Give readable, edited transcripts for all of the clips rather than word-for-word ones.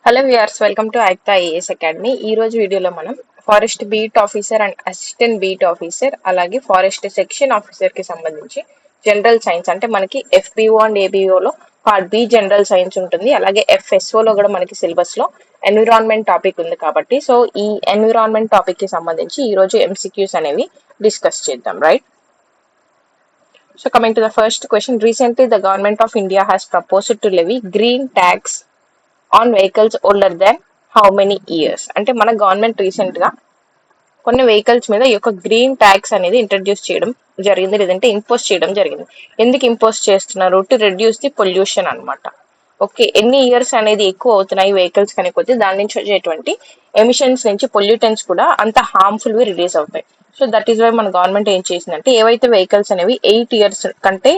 Hello viewers, welcome to Aikta IAS academy. ఈ రోజు వీడియోలో మనం forest beat officer and assistant beat officer అలాగే ఫారెస్ట్ సెక్షన్ ఆఫీసర్ కి సంబంధించి జనరల్ సైన్స్ అంటే మనకి ఎఫ్బిఓ అండ్ ఏబిఓలో పార్ట్ బి జనరల్ సైన్స్ ఉంటుంది. అలాగే ఎఫ్ఎస్ఓ లో కూడా మనకి సిలబస్ లో ఎన్విరాన్మెంట్ టాపిక్ ఉంది కాబట్టి సో ఈ ఎన్విరాన్మెంట్ టాపిక్ కి సంబంధించి ఈ రోజు ఎంసీక్యూస్ అనేవి డిస్కస్ చేద్దాం, right? So coming to the first question, recently the government of India has proposed to levy green tax on vehicles older than how many years. అంటే మన గవర్నమెంట్ రీసెంట్ గా కొన్ని వెహికల్స్ మీద ఈ యొక్క గ్రీన్ ట్యాక్స్ అనేది introduce చేయడం జరిగింది, లేదంటే ఇంపోజ్ చేయడం జరిగింది. ఎందుకు ఇంపోజ్ చేస్తున్నారు? టు రెడ్యూస్ ది పొల్యూషన్ అనమాట. ఓకే, ఎన్ని ఇయర్స్ అనేది ఎక్కువ అవుతున్నాయి వెహికల్స్ కనే కొద్ది దాని నుంచి వచ్చేటువంటి ఎమిషన్స్ నుంచి పొల్యూటెంట్స్ కూడా అంత హార్మ్ఫుల్ వి రిలీజ్ అవుతాయి. సో దట్ ఈస్ వై మన గవర్నమెంట్ ఏం చేసిందంటే ఏవైతే వెహికల్స్ అనేవి 8 ఇయర్స్ కంటే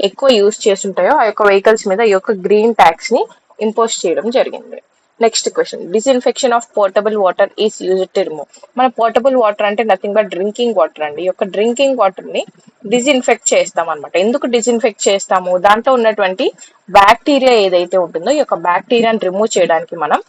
ఎక్కువ యూజ్ చేస్తుంటాయో ఆ యొక్క వెహికల్స్ మీద ఈ యొక్క గ్రీన్ ట్యాక్స్ ని ఇంపోజ్ చేయడం జరిగింది. Next question, disinfection of portable water is used to remove. మన పోర్టబుల్ వాటర్ అంటే నథింగ్ బట్ డ్రింకింగ్ వాటర్ అండి. ఈ యొక్క డ్రింకింగ్ వాటర్ ని డిస్ఇన్ఫెక్ట్ చేస్తాం అనమాట. ఎందుకు డిస్ఇన్ఫెక్ట్ చేస్తాము? దాంట్లో ఉన్నటువంటి బ్యాక్టీరియా ఏదైతే ఉంటుందో ఈ యొక్క బ్యాక్టీరియాని రిమూవ్ చేయడానికి మనం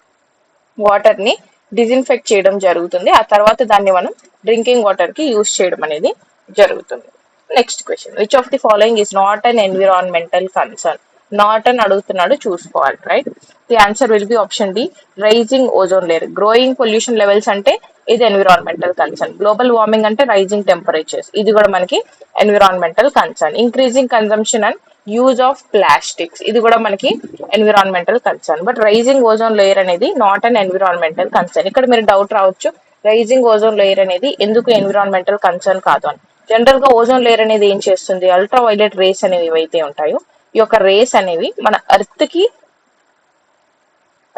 వాటర్ ని డిస్ఇన్ఫెక్ట్ చేయడం జరుగుతుంది. ఆ తర్వాత దాన్ని మనం డ్రింకింగ్ వాటర్ కి యూజ్ చేయడం అనేది జరుగుతుంది. Next question, which of the following is not an environmental concern? Not అని అడుగుతున్నాడు, చూసుకోవాలి, right? The answer will be option D, rising ozone layer. Growing pollution levels అంటే ఇది ఎన్విరాన్మెంటల్ కన్సర్న్. గ్లోబల్ వార్మింగ్ అంటే రైజింగ్ టెంపరేచర్స్, ఇది కూడా మనకి environmental concern. Increasing consumption and use of plastics, ఇది కూడా మనకి environmental concern. But rising ozone layer అనేది నాట్ అన్ ఎన్విరాన్మెంటల్ కన్సర్న్. ఇక్కడ మీరు డౌట్ రావచ్చు, రైజింగ్ ఓజోన్ లేయర్ అనేది ఎందుకు ఎన్విరాన్మెంటల్ కన్సర్న్ కాదు అని. జనరల్ గా ఓజోన్ లేయర్ అనేది ఏం చేస్తుంది? అల్ట్రా వైలెట్ రేస్ అనేవి ఏవైతే ఉంటాయో ఈ యొక్క రేస్ అనేవి మన ఎర్త్ కి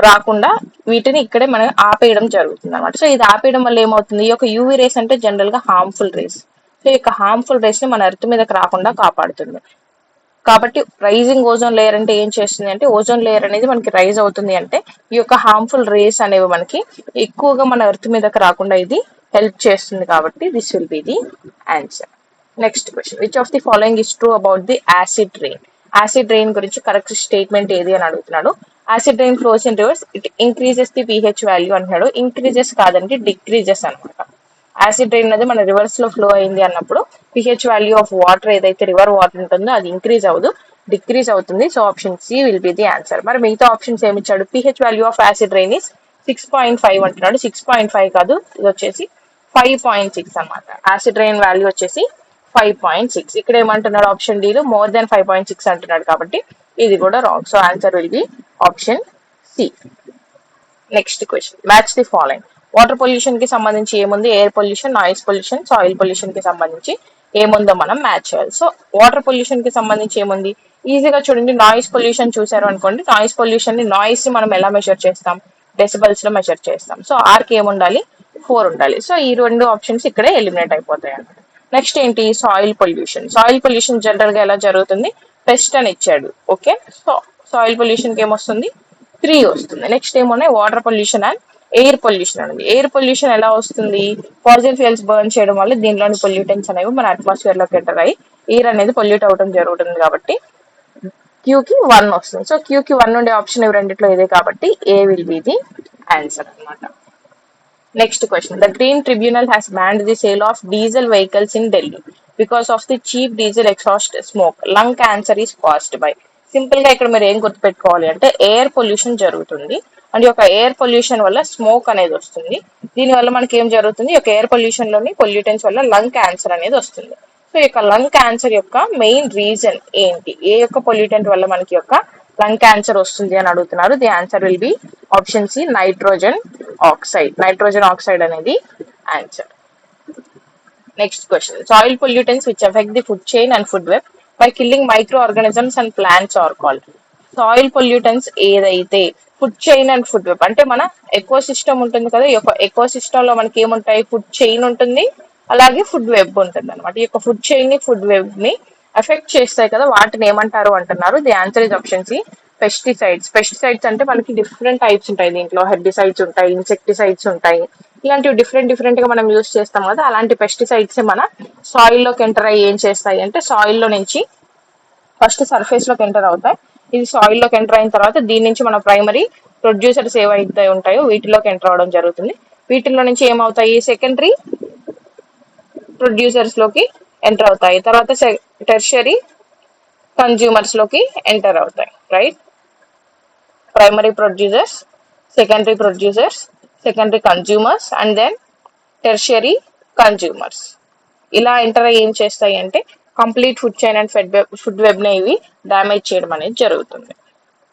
రాకుండా వీటిని ఇక్కడే మనం ఆపేయడం జరుగుతుంది అనమాట. సో ఇది ఆపేయడం వల్ల ఏమవుతుంది? ఈ యొక్క యూవీ రేస్ అంటే జనరల్ గా హార్మ్ఫుల్ రేస్. సో ఈ యొక్క హార్మ్ఫుల్ రేస్ ని మన ఎర్త్ మీదకి రాకుండా కాపాడుతుంది. కాబట్టి రైజింగ్ ఓజోన్ లేయర్ అంటే ఏం చేస్తుంది అంటే ఓజోన్ లేయర్ అనేది మనకి రైజ్ అవుతుంది అంటే ఈ యొక్క హార్మ్ఫుల్ రేస్ అనేవి మనకి ఎక్కువగా మన ఎర్త్ మీదకి రాకుండా ఇది హెల్ప్ చేస్తుంది. కాబట్టి this will be the answer. Next question, which of the following is true about the acid rain? Acid rain గురించి కరెక్ట్ స్టేట్మెంట్ ఏది అని అడుగుతున్నాడు. Acid rain flows in rivers, it increases the pH value అంటున్నాడు. Increases కాదంటే decreases అనమాట. Acid rain అనేది మన rivers లో ఫ్లో అయింది అన్నప్పుడు pH వాల్యూ ఆఫ్ వాటర్ ఏదైతే రివర్ వాటర్ ఉంటుందో అది ఇంక్రీజ్ అవ్వదు, డిక్రీజ్ అవుతుంది. So option C will be the answer. మరి మిగతా ఆప్షన్స్ ఏమి ఇచ్చాడు? pH value of acid rain is 6.5 అంటున్నాడు. 6.5 కాదు, ఇది వచ్చేసి 5.6 అనమాట. యాసిడ్ రెయిన్ వాల్యూ వచ్చేసి 5.6. ఇక్కడ ఏమంటున్నాడు? ఆప్షన్ డి లో మోర్ దాన్ 5.6 అంటున్నాడు కాబట్టి ఇది కూడా wrong. So answer will be option C. Next question, match the following. Water pollution కి సంబంధించి ఏముంది? Air pollution, noise pollution, soil pollution కి సంబంధించి ఏముందో మనం మ్యాచ్ చేయాలి. సో వాటర్ పొల్యూషన్ కి సంబంధించి ఏముంది? ఈజీగా చూడండి, నాయిస్ పొల్యూషన్ చూసారు అనుకోండి. నాయిస్ పొల్యూషన్ ని నాయిస్ ని మనం ఎలా మెజర్ చేస్తాం? డెసిబల్స్ లో మెజర్ చేస్తాం. సో ఆర్ కి ఏముండాలి? 4 ఉండాలి. సో ఈ రెండు ఆప్షన్స్ ఇక్కడే ఎలిమినేట్ అయిపోతాయి అన్నమాట. నెక్స్ట్ ఏంటి? Soil pollution. Soil pollution general గా ఎలా జరుగుతుంది? పెస్ట్ అని ఇచ్చాడు. ఓకే, సో సాయిల్ పొల్యూషన్ కి ఏమొస్తుంది? 3 వస్తుంది. నెక్స్ట్ ఏమున్నాయి? Water pollution and air pollution అనేది. ఎయిర్ పొల్యూషన్ ఎలా వస్తుంది? ఫాసిల్ ఫ్యూయల్స్ బర్న్ చేయడం వల్ల దీనిలోని పొల్యూటెంట్స్ అనేవి మన అట్మాస్ఫియర్ లోకి ఎంటర్ అయ్యి ఎయిర్ అనేది పొల్యూట్ అవడం జరుగుతుంది కాబట్టి క్యూకి 1 వస్తుంది. సో క్యూకి 1 ఉండే ఆప్షన్ ఇవి రెండిట్లో ఇదే కాబట్టి ఏ విల్ బి ది ఆన్సర్ అనమాట. Next question, the Green Tribunal has banned the sale of diesel vehicles in Delhi because of the cheap diesel exhaust smoke. Lung cancer is caused by. Simple గా ఇక్కడ మీరు ఏం గుర్తుపెట్టుకోవాలి అంటే air pollution జరుగుతుంది and ఒక air pollution వల్ల smoke అనేది వస్తుంది. దీని వల్ల మనకి ఏం జరుగుతుంది? ఒక ఎయిర్ పొల్యూషన్ లోని పొల్యూటెంట్స్ వల్ల లంగ్ క్యాన్సర్ అనేది వస్తుంది. సో ఈ యొక్క లంగ్ క్యాన్సర్ యొక్క మెయిన్ రీజన్ ఏంటి? ఏ యొక్క పొల్యూటెంట్ వల్ల మనకి యొక్క లంగ్ క్యాన్సర్ వస్తుంది అని అడుగుతున్నారు. The answer will be option C, nitrogen oxide. Nitrogen oxide అనేది answer. Next question, soil pollutants which affect the food chain and food web by killing micro organisms and plants are called. Soil pollutants ఏదైతే food chain and food web అంటే మన eco system ఉంటుంది కదా, ఈ యొక్క eco system లో మనకి ఏముంటాయి? ఫుడ్ చైన్ ఉంటుంది, అలాగే ఫుడ్ వెబ్ ఉంటుంది అనమాట. ఈ యొక్క ఫుడ్ చైన్ ని ఫుడ్ వెబ్ ని ఎఫెక్ట్ చేస్తాయి కదా, వాటిని ఏమంటారు అంటున్నారు. The answer is option C, pesticides. Pesticides అంటే మనకి డిఫరెంట్ టైప్స్ ఉంటాయి. దీంట్లో హెర్బిసైడ్స్ ఉంటాయి, ఇన్సెక్టిసైడ్స్ ఉంటాయి, ఇలాంటివి డిఫరెంట్ గా మనం యూజ్ చేస్తాం కదా. అలాంటి పెస్టిసైడ్స్ మన సాయిల్ లోకి ఎంటర్ అయ్యి ఏం చేస్తాయి అంటే సాయిల్ లో నుంచి ఫస్ట్ సర్ఫేస్ లోకి ఎంటర్ అవుతాయి. ఇది సాయిల్ లోకి ఎంటర్ అయిన తర్వాత దీని నుంచి మన ప్రైమరీ ప్రొడ్యూసర్స్ ఏవైతే ఉంటాయో వీటిలోకి ఎంటర్ అవడం జరుగుతుంది. వీటిలో నుంచి ఏమవుతాయి, సెకండరీ ప్రొడ్యూసర్స్ లోకి ఎంటర్ అవుతాయి. తర్వాత టెర్షరీ కన్జ్యూమర్స్ లోకి ఎంటర్ అవుతాయి. Right, primary producers, secondary consumers and then tertiary consumers. ఇలా ఎంటర్ అయ్యి ఏం చేస్తాయి అంటే complete food chain and food web ని ఇవి డ్యామేజ్ చేయడం అనేది జరుగుతుంది.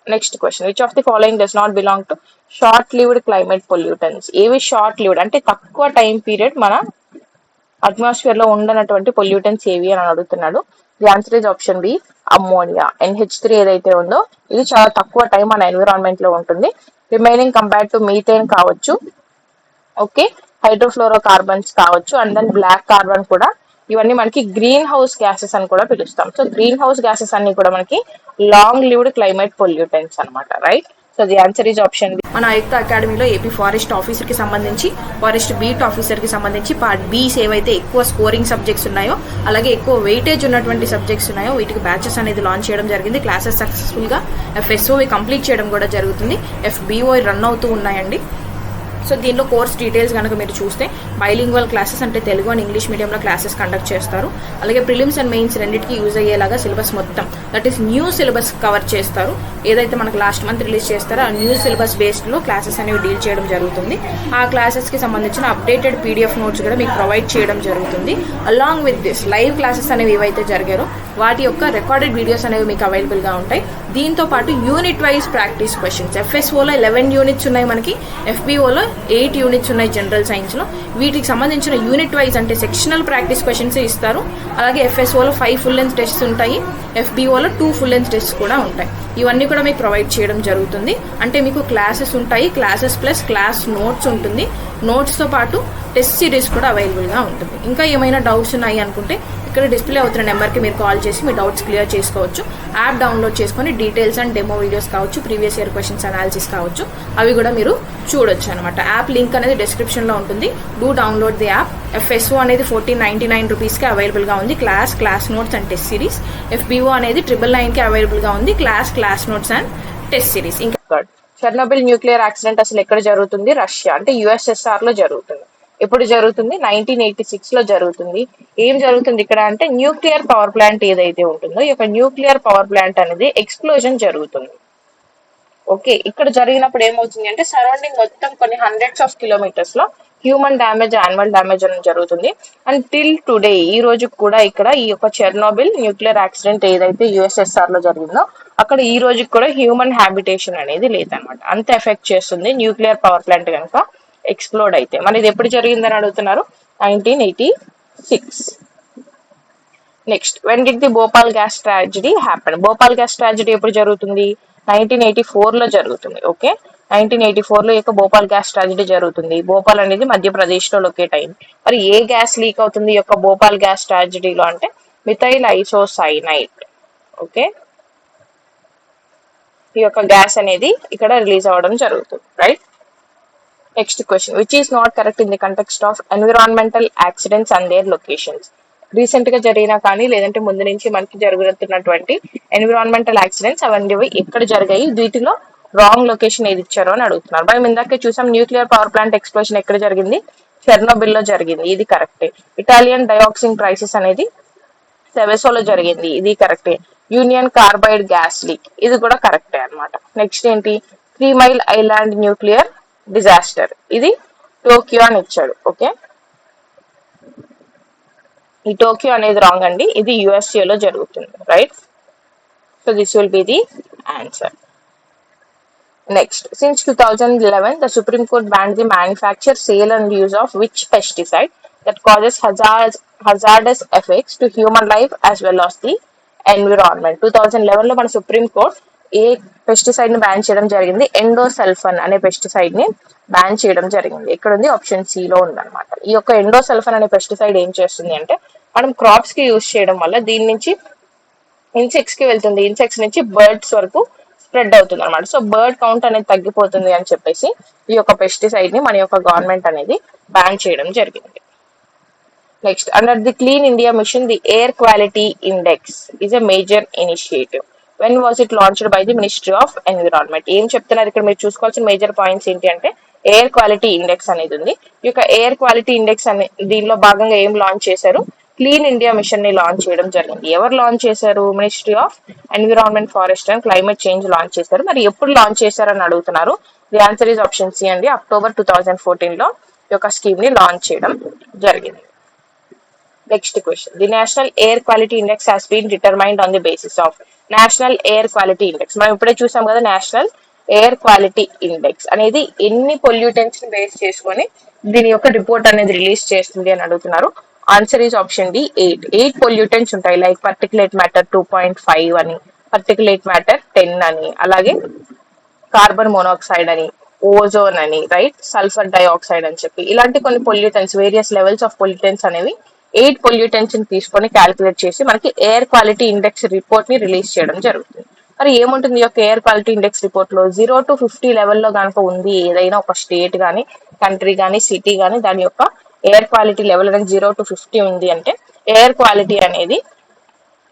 Next question, which of the following does not belong to short lived climate pollutants? ఏవి షార్ట్ లివ్డ్ అంటే తక్కువ టైం పీరియడ్ మన అట్మాస్ఫియర్ లో ఉండనటువంటి పొల్యూటెంట్స్ ఏవి అని అడుగుతున్నాడు. The answer is option B, ammonia. NH3 ఏదైతే ఉందో ఇది చాలా తక్కువ టైం మన ఎన్విరాన్మెంట్ లో ఉంటుంది. రిమైనింగ్ కంపేర్ టు మీథేన్ కావచ్చు, ఓకే, హైడ్రోఫ్లోరో కార్బన్స్ కావచ్చు, అండ్ దెన్ బ్లాక్ కార్బన్ కూడా, ఇవన్నీ మనకి గ్రీన్ హౌస్ గ్యాసెస్ అని కూడా పిలుస్తాం. సో గ్రీన్ హౌస్ గ్యాసెస్ అన్ని కూడా మనకి లాంగ్ లివ్డ్ క్లైమేట్ పొల్యూటెంట్స్ అనమాట. Right, so the answer is option B. మన ఆయుక్త అకాడమీలో ఏపీ ఫారెస్ట్ ఆఫీసర్ కి సంబంధించి, ఫారెస్ట్ బీట్ ఆఫీసర్ కి సంబంధించి పార్ట్ బీస్ ఏవైతే ఎక్కువ స్కోరింగ్ సబ్జెక్ట్స్ ఉన్నాయో, అలాగే ఎక్కువ వెయిటేజ్ ఉన్నటువంటి సబ్జెక్ట్స్ ఉన్నాయో వీటికి బ్యాచెస్ అనేది లాంచ్ చేయడం జరిగింది. క్లాసెస్ సక్సెస్ఫుల్ గా FSO కంప్లీట్ చేయడం కూడా జరుగుతుంది. FBO రన్ అవుతూ ఉన్నాయండి. సో దీనిలో కోర్స్ డీటెయిల్స్ కనుక మీరు చూస్తే బైలింగ్వల్ క్లాసెస్ అంటే తెలుగు అండ్ ఇంగ్లీష్ మీడియంలో క్లాసెస్ కండక్ట్ చేస్తారు. అలాగే ప్రిలిమ్స్ అండ్ మెయిన్స్ రెండింటికి యూజ్ అయ్యేలాగా సిలబస్ మొత్తం, that is new syllabus cover చేస్తారు. ఏదైతే మనకు లాస్ట్ మంత్ రిలీజ్ చేస్తారో ఆ న్యూ సిలబస్ బేస్డ్లో క్లాసెస్ అనేవి డీల్ చేయడం జరుగుతుంది. ఆ క్లాసెస్కి సంబంధించిన అప్డేటెడ్ PDF నోట్స్ కూడా మీకు ప్రొవైడ్ చేయడం జరుగుతుంది. Along with this live classes అనేవి ఏవైతే జరిగారో వాటి యొక్క రికార్డెడ్ వీడియోస్ అనేవి మీకు అవైలబుల్గా ఉంటాయి. దీంతో పాటు యూనిట్ వైజ్ ప్రాక్టీస్ క్వశ్చన్స్, FSOలో 11 యూనిట్స్ ఉన్నాయి మనకి, FBOలో 8 యూనిట్స్ ఉన్నాయి జనరల్ సైన్స్లో. వీటికి సంబంధించిన యూనిట్ వైజ్ అంటే సెక్షనల్ ప్రాక్టీస్ క్వశ్చన్స్ ఇస్తారు. అలాగే FSOలో 5 ఫుల్ లెంత్ టెస్ట్స్ ఉంటాయి, FBOలో 2 ఫుల్ లెంత్ టెస్ట్స్ కూడా ఉంటాయి. ఇవన్నీ కూడా మీకు ప్రొవైడ్ చేయడం జరుగుతుంది. అంటే మీకు క్లాసెస్ ఉంటాయి, క్లాసెస్ ప్లస్ క్లాస్ నోట్స్ ఉంటుంది. నోట్స్తో పాటు టెస్ట్ సిరీస్ కూడా అవైలబుల్గా ఉంటుంది. ఇంకా ఏమైనా డౌట్స్ ఉన్నాయి అనుకుంటే ఇక్కడ డిస్ప్లే అవుతున్న నెంబర్కి మీరు కాల్ చేసి మీ డౌట్స్ క్లియర్ చేసుకోవచ్చు. యాప్ డౌన్లోడ్ చేసుకొని డీటెయిల్స్ అండ్ డెమో వీడియోస్ కావచ్చు, ప్రీవియస్ ఇయర్ క్వశ్చన్స్ అనాలిసిస్ కావచ్చు, అవి కూడా మీరు చూడొచ్చు అనమాట. యాప్ లింక్ అనేది డిస్క్రిప్షన్లో ఉంటుంది. Do download the app. FSO అనేది 1499 రూపీస్కి అవైలబుల్గా ఉంది, class notes and test series. FBO అనేది 999కి అవైలబుల్గా ఉంది, class notes and test series. ఇంకా చెర్నోబిల్ న్యూక్లియర్ యాక్సిడెంట్ అసలు ఎక్కడ జరుగుతుంది? రష్యా అంటే USSR లో జరుగుతుంది. ఎప్పుడు జరుగుతుంది? 1986 లో జరుగుతుంది. ఏం జరుగుతుంది ఇక్కడ అంటే న్యూక్లియర్ పవర్ ప్లాంట్ ఏదైతే ఉంటుందో ఈ యొక్క న్యూక్లియర్ పవర్ ప్లాంట్ అనేది ఎక్స్ప్లోజన్ జరుగుతుంది. ఓకే, ఇక్కడ జరిగినప్పుడు ఏమవుతుంది అంటే సరౌండింగ్ మొత్తం కొన్ని హండ్రెడ్స్ ఆఫ్ కిలోమీటర్స్ లో హ్యూమన్ డ్యామేజ్, యానిమల్ డ్యామేజ్ అనేది జరుగుతుంది. అండ్ టిల్ టుడే ఈ రోజు కూడా ఇక్కడ ఈ యొక్క చెర్నోబిల్ న్యూక్లియర్ యాక్సిడెంట్ ఏదైతే USSR లో జరిగిందో అక్కడ ఈ రోజుకి కూడా హ్యూమన్ హ్యాబిటేషన్ అనేది లేదనమాట. అంత ఎఫెక్ట్ చేస్తుంది న్యూక్లియర్ పవర్ ప్లాంట్ కనుక ఎక్స్ప్లోడ్ అయితే. మరి ఇది ఎప్పుడు జరిగిందని అడుగుతున్నారు? 1986. Next, when did the Bhopal gas tragedy happen? Bhopal gas tragedy ఎప్పుడు జరుగుతుంది? 1984 లో జరుగుతుంది. ఓకే, 1984 లో యొక్క భోపాల్ గ్యాస్ ట్రాజడీ జరుగుతుంది. భోపాల్ అనేది మధ్యప్రదేశ్ లో లొకేట్ అయింది. మరి ఏ గ్యాస్ లీక్ అవుతుంది ఈ యొక్క భోపాల్ గ్యాస్ ట్రాజడీలో అంటే మిథైల్ ఐసోసైనైడ్. ఓకే, ఈ యొక్క గ్యాస్ అనేది ఇక్కడ రిలీజ్ అవ్వడం జరుగుతుంది. Right, next question, which is not correct in the context of environmental accidents and their locations? Recent గా జరిగినా కానీ లేదంటే ముందు నుంచి మనకి జరుగుతున్నటువంటి ఎన్విరాన్మెంటల్ యాక్సిడెంట్స్ అవన్నీ ఎక్కడ జరిగాయి, వీటిలో రాంగ్ లొకేషన్ ఏది ఇచ్చారో అని అడుగుతున్నారు. మనం ఇందాకే చూసాం న్యూక్లియర్ పవర్ ప్లాంట్ ఎక్స్ప్లోషన్ ఎక్కడ జరిగింది? చెర్నోబిల్ లో జరిగింది, ఇది కరెక్టే. ఇటాలియన్ డయాక్సిన్ క్రైసిస్ అనేది సెవెసోలో జరిగింది, ఇది కరెక్టే. యూనియన్ కార్బైడ్ గ్యాస్ లీక్, ఇది కూడా కరెక్టే అనమాట. నెక్స్ట్ ఏంటి? 3 మైల్ ఐలాండ్ న్యూక్లియర్ డిజాస్టర్, ఇది టోక్యో అని ఇచ్చాడు. ఓకే, ఈ టోక్యో అనేది రాంగ్ అండి, ఇది USA లో జరుగుతుంది. Right, so this will be the answer. Next, since 2011 the Supreme Court banned the manufacture, sale and use of which pesticide that causes hazardous effects to human life as well as the environment? 2011 లో మన supreme court ఏ pesticide ని ban చేయడం జరిగింది? ఎండోసల్ఫన్ అనే pesticide ని ban చేయడం జరిగింది. ఇక్కడ ఉంది, ఆప్షన్ C లో ఉందన్నమాట. ఈ యొక్క ఎండోసల్ఫన్ అనే పెస్టిసైడ్ ఏం చేస్తుంది అంటే మనం క్రాప్స్ కి యూజ్ చేయడం వల్ల దీని నుంచి ఇన్సెక్ట్స్ కి వెళ్తుంది, ఇన్సెక్ట్స్ నుంచి బర్డ్స్ వరకు స్ప్రెడ్ అవుతుంది అనమాట. సో బర్డ్ కౌంట్ అనేది తగ్గిపోతుంది అని చెప్పేసి ఈ యొక్క పెస్టిసైడ్ ని మన యొక్క గవర్నమెంట్ అనేది బ్యాన్ చేయడం జరిగింది. Next, under the clean India machine the air quality index is a major initiative. When was it launched by the ministry of environment. ఏం చెప్తున్నారు ఇక్కడ మీరు చూసుకోవాల్సిన మేజర్ పాయింట్స్ ఏంటి అంటే ఎయిర్ క్వాలిటీ ఇండెక్స్ అనేది ఉంది. ఈ యొక్క ఎయిర్ క్వాలిటీ ఇండెక్స్ అనే దీనిలో భాగంగా ఏం లాంచ్ చేశారు, క్లీన్ ఇండియా మిషన్ ని లాంచ్ చేయడం జరిగింది. ఎవరు లాంచ్ చేశారు, ministry of environment, forest and climate change launch చేశారు. మరి ఎప్పుడు లాంచ్ చేశారని అడుగుతున్నారు. The answer is option C అండి. అక్టోబర్ 2014 లో ఈ యొక్క స్కీమ్ ని లాంచ్ చేయడం జరిగింది. Next question, the national air quality index has been determined on the basis of. National air quality index మనం ఇప్పుడే చూసాం కదా, నేషనల్ ఎయిర్ క్వాలిటీ ఇండెక్స్ అనేది ఎన్ని పొల్యూటెంట్స్ ని బేస్ చేసుకొని దీని యొక్క రిపోర్ట్ అనేది రిలీజ్ చేస్తుంది అని అడుగుతున్నారు. Answer is option D 8 pollutants ఉంటాయి. లైక్ పర్టికులేట్ మ్యాటర్ 2.5 అని, పర్టికులేట్ మ్యాటర్ 10 అని, అలాగే కార్బన్ మోనాక్సైడ్ అని, ఓజోన్ అని, రైట్, సల్ఫర్ డైఆక్సైడ్ అని చెప్పి ఇలాంటి కొన్ని pollutants, various levels of pollutants అనేవి 8 పొల్యూటెంట్స్ ని తీసుకొని క్యాలిక్యులేట్ చేసి మనకి ఎయిర్ క్వాలిటీ ఇండెక్స్ రిపోర్ట్ ని రిలీజ్ చేయడం జరుగుతుంది. మరి ఏముంటుంది ఈ యొక్క ఎయిర్ క్వాలిటీ ఇండెక్స్ రిపోర్ట్ లో, 0 to 50 లెవెల్లో కనుక ఉంది ఏదైనా ఒక స్టేట్ గానీ, కంట్రీ గానీ, సిటీ గానీ, దాని యొక్క ఎయిర్ క్వాలిటీ లెవెల్ అనేది 0 to 50 ఉంది అంటే ఎయిర్ క్వాలిటీ అనేది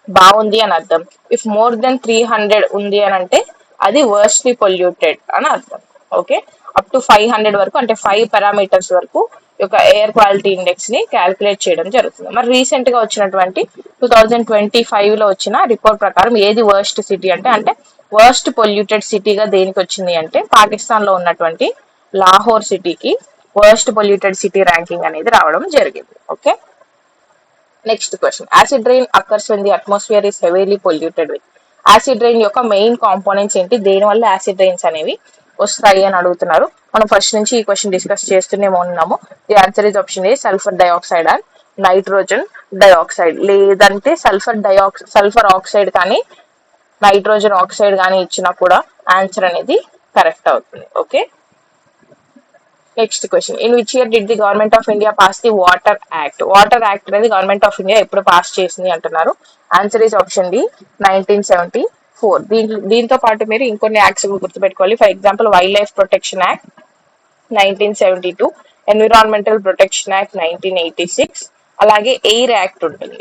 బాగుంది అని అర్థం. ఇఫ్ మోర్ దెన్ 300 ఉంది అని అంటే అది వర్స్ట్లీ పొల్యూటెడ్ అని అర్థం. ఓకే, అప్ టు 500 వరకు అంటే 5 పారామీటర్స్ వరకు ఈ యొక్క ఎయిర్ క్వాలిటీ ఇండెక్స్ ని క్యాలిక్యులేట్ చేయడం జరుగుతుంది. మరి రీసెంట్ గా వచ్చినటువంటి 2025 లో వచ్చిన రిపోర్ట్ ప్రకారం ఏది వర్స్ట్ సిటీ అంటే వర్స్ట్ పొల్యూటెడ్ సిటీగా దేనికి వచ్చింది అంటే పాకిస్తాన్ లో ఉన్నటువంటి లాహోర్ సిటీకి వర్స్ట్ పొల్యూటెడ్ సిటీ ర్యాంకింగ్ అనేది రావడం జరిగింది. Okay, next question, acid rain occurs when the atmosphere is heavily polluted with. Acid rain యొక్క మెయిన్ కాంపోనెంట్స్ ఏంటి, దేని వల్ల యాసిడ్ రెయిన్స్ అనేవి వస్తాయి అని అడుగుతున్నారు. మనం ఫస్ట్ నుంచి ఈ క్వశ్చన్ డిస్కస్ చేస్తూనే ఉన్నాము. The answer is option A sulphur dioxide and nitrogen dioxide, లేదంటే సల్ఫర్ ఆక్సైడ్ కానీ నైట్రోజన్ ఆక్సైడ్ కానీ ఇచ్చినా కూడా ఆన్సర్ అనేది కరెక్ట్ అవుతుంది. Okay, next question, in which year did the government of India pass the water act. Water act అనేది government of India ఎప్పుడు pass చేసింది అంటున్నారు. Answer is option D 1974. దీంతో పాటు మీరు ఇంకొన్ని యాక్ట్స్ గుర్తుపెట్టుకోవాలి. For example wildlife protection act 1972, environmental protection act 1986, అలాగే ఎయిర్ యాక్ట్ ఉంటుంది.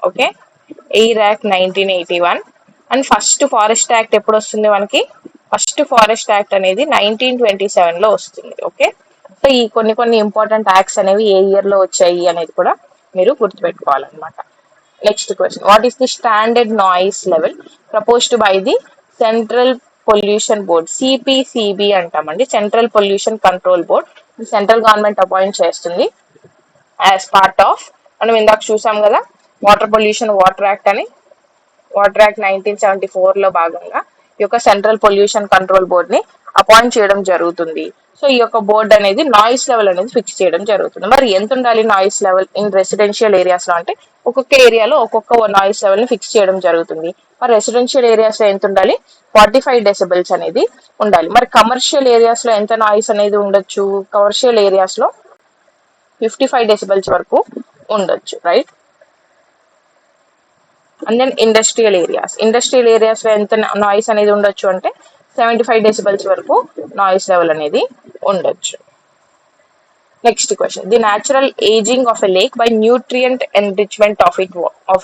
Okay, air act 1981 and first forest act ఎప్పుడు వస్తుంది మనకి, ఫస్ట్ ఫారెస్ట్ యాక్ట్ అనేది 1927 లో వస్తుంది. ఓకే, సో ఈ కొన్ని ఇంపార్టెంట్ యాక్ట్స్ అనేవి ఏ ఇయర్ లో వచ్చాయి అనేది కూడా మీరు గుర్తుపెట్టుకోవాలన్నమాట. Next question, what is the standard noise level proposed by the central pollution board. CPCB అంటామండి, central pollution control board. Central government appoint చేస్తుంది యాజ్ పార్ట్ ఆఫ్, మనం ఇందాక చూసాం కదా వాటర్ పొల్యూషన్ వాటర్ యాక్ట్ అని, వాటర్ యాక్ట్ 1974 లో భాగంగా ఈ యొక్క సెంట్రల్ పొల్యూషన్ కంట్రోల్ బోర్డ్ ని అపాయింట్ చేయడం జరుగుతుంది. సో ఈ యొక్క బోర్డ్ అనేది నాయిస్ లెవెల్ అనేది ఫిక్స్ చేయడం జరుగుతుంది. మరి ఎంత ఉండాలి noise level in residential areas లో అంటే ఒక్కొక్క ఏరియాలో ఒక్కొక్క నాయిస్ లెవెల్ ని ఫిక్స్ చేయడం జరుగుతుంది. మరి రెసిడెన్షియల్ ఏరియాస్ లో ఎంత ఉండాలి, 45 డెసిబెల్స్ అనేది ఉండాలి. మరి కమర్షియల్ ఏరియాస్ లో ఎంత నాయిస్ అనేది ఉండొచ్చు, కమర్షియల్ ఏరియాస్ లో 55 డెసిబెల్స్ వరకు ఉండొచ్చు, right. And then industrial areas లో ఎంత నాయిస్ అనేది ఉండొచ్చు అంటే 75 డెసిబెల్స్ వరకు నాయిస్ లెవెల్ అనేది ఉండొచ్చు. Next question, the natural ageing of a lake by nutrient enrichment of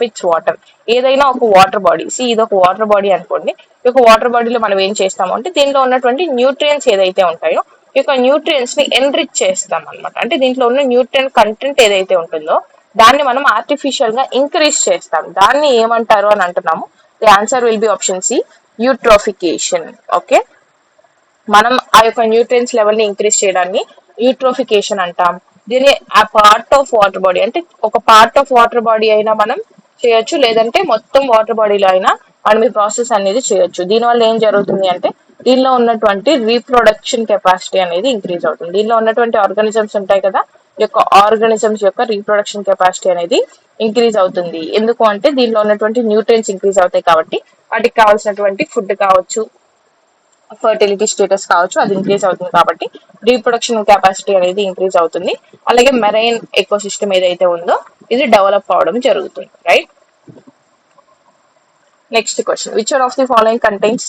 it's water. ఏదైనా ఒక వాటర్ బాడీ, ఇది ఒక వాటర్ బాడీ అనుకోండి. ఈ యొక్క వాటర్ బాడీలో మనం ఏం చేస్తాము అంటే దీనిలో ఉన్నటువంటి న్యూట్రియంట్స్ ఏదైతే ఉంటాయో ఈ యొక్క న్యూట్రియంట్స్ ని ఎన్రిచ్ చేస్తాం అనమాట. అంటే దీంట్లో ఉన్న న్యూట్రియంట్ కంటెంట్ ఏదైతే ఉంటుందో దాన్ని మనం ఆర్టిఫిషియల్ గా ఇంక్రీజ్ చేస్తాం. దాన్ని ఏమంటారు అని అంటున్నాము. The answer will be option C eutrophication. Okay, మనం ఆ యొక్క న్యూట్రియన్స్ లెవెల్ ని ఇంక్రీజ్ చేయడాన్ని యూట్రోఫికేషన్ అంటాం. దీని ఆ పార్ట్ ఆఫ్ వాటర్ బాడీ అంటే ఒక పార్ట్ ఆఫ్ వాటర్ బాడీ అయినా మనం చేయొచ్చు, లేదంటే మొత్తం వాటర్ బాడీలో అయినా మనం ఈ ప్రాసెస్ అనేది చేయొచ్చు. దీనివల్ల ఏం జరుగుతుంది అంటే దీనిలో ఉన్నటువంటి రీప్రొడక్షన్ కెపాసిటీ అనేది ఇంక్రీజ్ అవుతుంది. దీనిలో ఉన్నటువంటి ఆర్గానిజమ్స్ ఉంటాయి కదా, ఈ యొక్క ఆర్గానిజమ్స్ యొక్క రీప్రొడక్షన్ కెపాసిటీ అనేది ఇంక్రీజ్ అవుతుంది. ఎందుకు అంటే దీనిలో ఉన్నటువంటి న్యూట్రియన్స్ ఇంక్రీజ్ అవుతాయి కాబట్టి వాటికి కావాల్సినటువంటి ఫుడ్ కావచ్చు, ఫర్టిలిటీ స్టేటస్ కావచ్చు, అది ఇంక్రీజ్ అవుతుంది కాబట్టి రీప్రొడక్షన్ కెపాసిటీ అనేది ఇంక్రీజ్ అవుతుంది. అలాగే మెరైన్ ఎకోసిస్టమ్ ఏదైతే ఉందో ఇది డెవలప్ అవడం జరుగుతుంది, right. Next question, which are of the following contains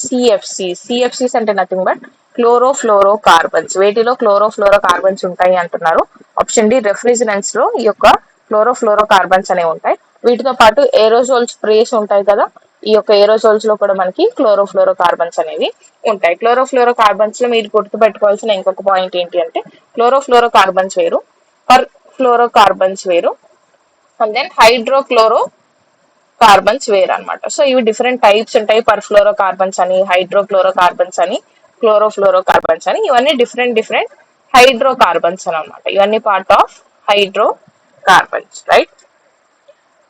CFCs అంటే నథింగ్ బట్ క్లోరోఫ్లోరో కార్బన్స్. వేటిలో క్లోరోఫ్లోరో కార్బన్స్ ఉంటాయి అంటున్నారు. ఆప్షన్ డి రెఫ్రిజిరెంట్స్ లో ఈ యొక్క క్లోరోఫ్లోరో కార్బన్స్ అనేవి ఉంటాయి. వీటితో పాటు ఏరోజోల్ స్ప్రేస్ ఉంటాయి కదా, ఈ యొక్క ఏరోసోల్స్ లో కూడా మనకి క్లోరోఫ్లోరో కార్బన్స్ అనేవి ఉంటాయి. క్లోరోఫ్లోరో కార్బన్స్ లో మీరు గుర్తుపెట్టుకోవాల్సిన ఇంకొక పాయింట్ ఏంటి అంటే క్లోరోఫ్లోరో కార్బన్స్ వేరు, పర్ ఫ్లోరో కార్బన్స్ వేరు, అండ్ దెన్ హైడ్రోక్లోరో కార్బన్స్ వేరు అనమాట. సో ఇవి డిఫరెంట్ టైప్స్ ఉంటాయి, పర్ఫ్లోరో కార్బన్స్ అని, హైడ్రోక్లోరో కార్బన్స్ అని, క్లోరోఫ్లోరో కార్బన్స్ అని, ఇవన్నీ డిఫరెంట్ హైడ్రో కార్బన్స్ అని అనమాట. ఇవన్నీ part of hydro carbons, right.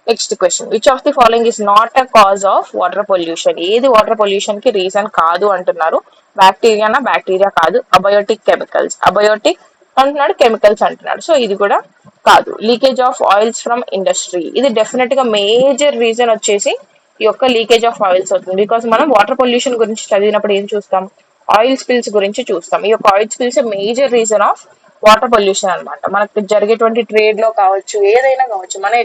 Next question, which of the following is not a cause of water pollution? ఏది వాటర్ పొల్యూషన్ కి రీజన్ కాదు అంటున్నారు. బ్యాక్టీరియానా? బ్యాక్టీరియా కాదు. అబయోటిక్ కెమికల్స్, అబయోటిక్ అంటున్నాడు, కెమికల్స్ అంటున్నాడు. సో ఇది కూడా కాదు. Leakage of oils from industry, ఇది డెఫినెట్ గా మేజర్ రీజన్ వచ్చేసి ఈ యొక్క లీకేజ్ ఆఫ్ ఆయిల్స్ అవుతుంది. బికాస్ మనం వాటర్ పొల్యూషన్ గురించి చదివినప్పుడు ఏం చూస్తాం? ఆయిల్ స్పిల్స్ గురించి చూస్తాం. ఈ యొక్క oil spills major reason of water pollution అనమాట. మనకు జరిగేటువంటి ట్రేడ్ లో కావచ్చు, ఏదైనా కావచ్చు, మన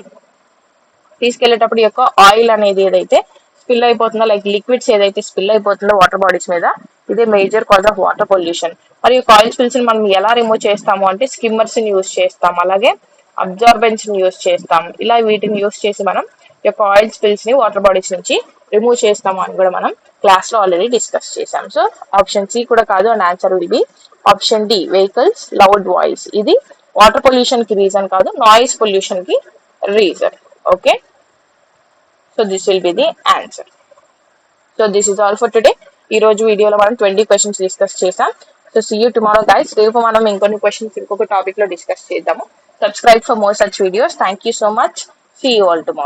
తీసుకెళ్లేటప్పుడు ఈ యొక్క ఆయిల్ అనేది ఏదైతే స్పిల్ అయిపోతుందో, లైక్ లిక్విడ్స్ ఏదైతే స్పిల్ అయిపోతుందో వాటర్ బాడీస్ మీద, ఇదే major cause of water pollution. మరి ఈ ఆయిల్ స్పిల్స్ ని మనం ఎలా రిమూవ్ చేస్తాము అంటే స్కిమ్మర్స్ ని యూజ్ చేస్తాం, అలాగే అబ్జార్బెన్స్ ని యూజ్ చేస్తాం. ఇలా వీటిని యూజ్ చేసి మనం ఈ యొక్క ఆయిల్ స్పిల్స్ ని వాటర్ బాడీస్ నుంచి రిమూవ్ చేస్తాము అని కూడా మనం క్లాస్ లో ఆల్రెడీ డిస్కస్ చేసాం. సో ఆప్షన్ సి కూడా కాదు, and answer will be option D, vehicles loud voice. ఇది వాటర్ పొల్యూషన్ కి రీజన్ కాదు, నాయిస్ పొల్యూషన్ కి reason. Okay, so this will be the answer. So this is all for today. ఈ రోజు వీడియోలో మనం 20 క్వశ్చన్స్ డిస్కస్ చేసాం. So see you tomorrow guys. రేపు మనం ఇంకొన్ని క్వశ్చన్స్ ఇంకొక టాపిక్ లో డిస్కస్ చేద్దాము. Subscribe for more such videos. Thank you so much. See you all tomorrow.